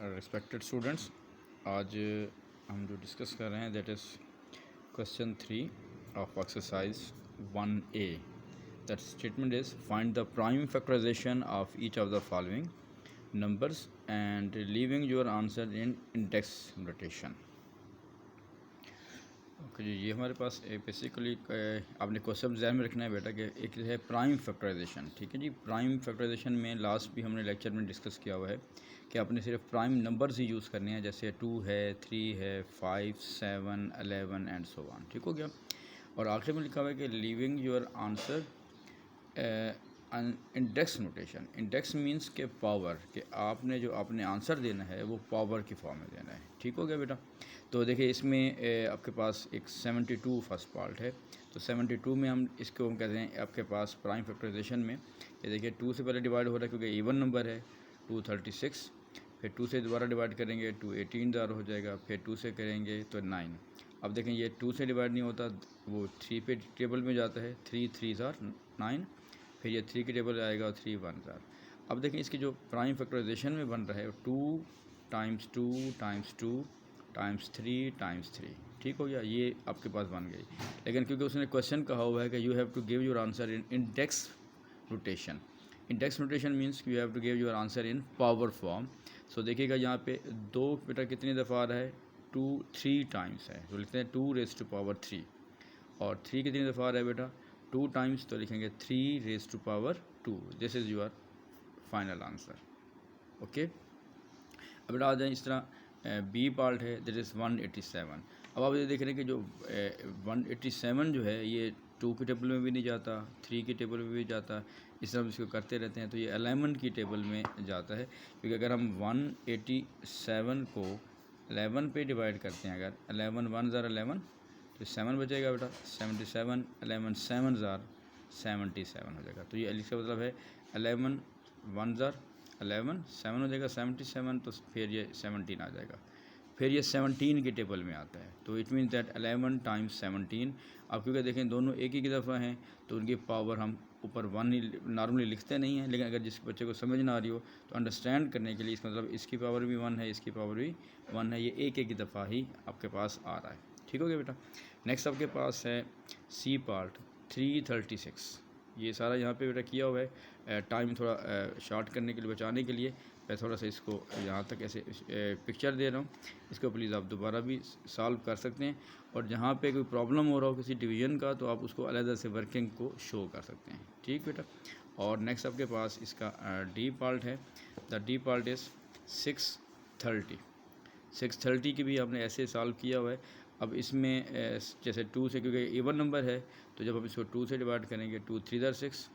Respected students, आज हम जो डिस्कस कर रहे हैं that is question 3 of exercise 1A. That statement is find the prime factorisation of each of the following numbers and leaving your answer in index notation. Okay ji, ये हमारे पास basically आपने question ध्यान में रखना है बेटा कि एक है प्राइम फैक्टराइजेशन. ठीक है जी, प्राइम फैक्टराइजेशन में लास्ट भी हमने लेक्चर में डिस्कस किया हुआ है कि आपने सिर्फ प्राइम नंबर्स ही यूज़ करने हैं, जैसे 2 है, 3 है, 5, 7, 11 एंड सो ऑन. ठीक हो गया. और आखिर में लिखा हुआ है कि leaving your answer index notation. Index means के पावर, कि आपने जो आपने आंसर देना है वो पावर की फॉर्म में देना है. ठीक हो गया बेटा. तो देखिए इसमें आपके पास एक 72 फर्स्ट पार्ट है. तो 72 में हम इसको हम कहते हैं आपके पास प्राइम फैक्टराइजेशन में ये देखिए 2 से पहले डिवाइड हो रहा है क्योंकि इवन नंबर है. 236, फिर 2 से दोबारा डिवाइड करेंगे 2 18 ज़ार हो जाएगा, फिर 2 से करेंगे तो 9. अब देखें ये 2 से डिवाइड नहीं होता, वो 3 पे टेबल में जाता है. 3 3 ज़ार 9, फिर ये 3 की टेबल आएगा और 3 1 ज़ार. अब देखें इसकी जो प्राइम फैक्टराइजेशन में बन रहा है 2 टाइम्स 2 टाइम्स 2 टाइम्स 3 टाइम्स 3. ठीक हो गया, ये आपके पास बन गई. लेकिन क्योंकि उसने क्वेश्चन कहा हुआ है कि you have to give your answer in index notation. Index notation means you have to give your answer in power form. So देखिएगा यहाँ पे 2 बेटा कितनी दफ़ा आ रहा है, 2 3 टाइम्स है, तो लिखते हैं 2 रेज़ टू पावर 3. और 3 कितनी दफ़ा आ रहा है बेटा, 2 टाइम्स, तो लिखेंगे 3 raise to power 2. This is your final answer. Okay. अब बेटा आ जाए इस तरह बी पार्ट है दैट इज़ 187. अब आप ये देख रहे हैं कि जो 187 जो है ये 2 की टेबल में भी नहीं जाता, 3 की टेबल में भी जाता. इस तरह इसको करते रहते हैं तो ये 11 की टेबल में जाता है. क्योंकि अगर हम 187 को 11 पे डिवाइड करते हैं, अगर 11 1 ज़ार 11 तो 7 बचेगा बेटा. 77 11 7 ज़ार 77 हो जाएगा. तो ये इसका मतलब है 11 1 ज़ार 11 7 हो जाएगा 77, तो फिर ये 17 आ जाएगा. फिर ये 17 की टेबल में आता है. तो इट मीन्स दैट 11 टाइम्स 17. अब क्योंकि देखें दोनों एक ही दफ़ा हैं तो उनकी पावर हम ऊपर 1 ही नॉर्मली लिखते नहीं हैं. लेकिन अगर जिस बच्चे को समझ ना आ रही हो तो अंडरस्टैंड करने के लिए इसका मतलब इसकी पावर भी 1 है, इसकी पावर भी 1 है. ये एक एक दफ़ा ही आपके पास आ रहा है. ठीक हो गया बेटा. नेक्स्ट आपके पास है सी पार्ट 336. ये सारा यहाँ पे बेटा किया हुआ है. टाइम थोड़ा शॉर्ट करने के लिए, बचाने के लिए मैं थोड़ा सा इसको यहाँ तक ऐसे पिक्चर दे रहा हूँ. इसको प्लीज़ आप दोबारा भी सॉल्व कर सकते हैं. और जहाँ पे कोई प्रॉब्लम हो रहा हो किसी डिवीज़न का तो आप उसको अलग से वर्किंग को शो कर सकते हैं. ठीक बेटा. और नेक्स्ट आपके पास इसका डी पार्ट है. The D part is 630. 630 की भी हमने ऐसे सॉल्व किया हुआ है. अब इसमें जैसे 2 से, क्योंकि इवन नंबर है तो जब हम इसको 2 से डिवाइड करेंगे 2 3 ज़ार 6,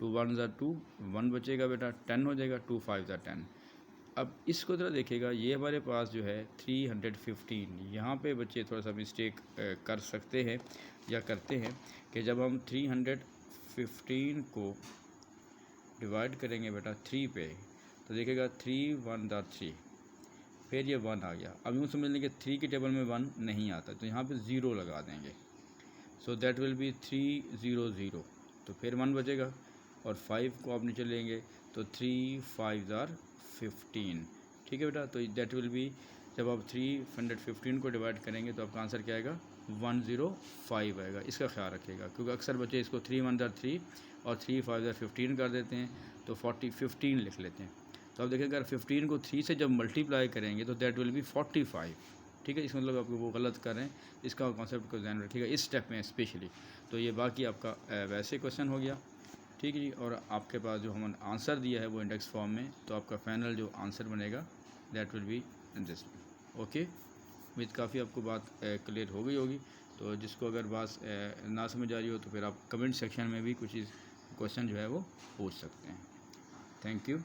2 1 ज़ार 2, 1 बचेगा बेटा, 10 हो जाएगा, 2 5 ज़ार 10. अब इसको ज़रा देखिएगा, ये हमारे पास जो है 315. यहाँ पे बच्चे थोड़ा सा मिस्टेक कर सकते हैं या करते हैं कि जब हम 315 को डिवाइड करेंगे बेटा 3 पे तो देखिएगा 3 1 ज़ार 3, फिर ये 1 आ गया. अब यूँ समझ लें कि 3 की टेबल में 1 नहीं आता तो यहाँ पे 0 लगा देंगे. सो दैट विल बी 300, तो फिर 1 बचेगा. और 5 को आप नीचे लेंगे तो 3 5 ज़ार 15. ठीक है बेटा. तो दैट विल बी, जब आप 315 को डिवाइड करेंगे तो आपका आंसर क्या आएगा, 105 आएगा. इसका ख्याल रखिएगा क्योंकि अक्सर बच्चे इसको 3 1 ज़ार 3 और 3 5 ज़ार 15 कर देते हैं, तो 15 लिख लेते हैं. तो आप देखिएगा अगर 15 को 3 से जब मल्टीप्लाई करेंगे तो दैट विल बी 45. ठीक है. इसका मतलब आप वो गलत कर रहे हैं. इसका कॉन्सेप्ट को ध्यान रखिएगा इस स्टेप में स्पेशली. तो ये बाकी आपका वैसे क्वेश्चन हो गया. ठीक है जी. और आपके पास जो हमने आंसर दिया है वो इंडेक्स फॉर्म में, तो आपका फाइनल जो आंसर बनेगा that will be in this. Okay. उम्मीद काफ़ी आपको बात क्लियर हो गई होगी. तो जिसको अगर बात ना समझ आ रही हो तो फिर आप कमेंट सेक्शन में भी कुछ क्वेश्चन जो है वो पूछ सकते हैं. Thank you.